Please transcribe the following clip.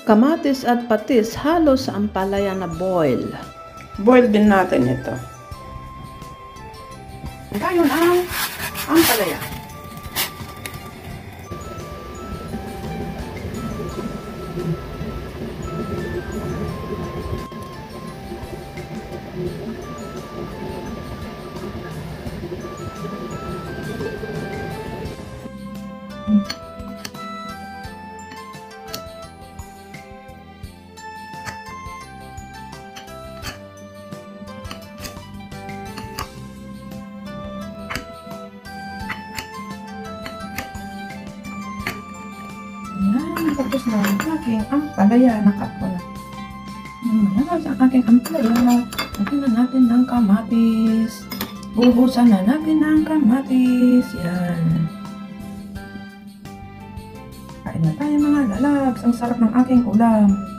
Kamatis at patis halo sa ampalaya na boil. Boil din natin ito. Ngayon ang ampalaya. Yan, tapos na ang aking ampalaya. Nakat ko na. Malabas ang aking ampalaya. Lagyan na natin ng kamatis. Buhusan na natin ng kamatis. Yan. Kain na tayo mga lalabs. Ang sarap ng aking ulam.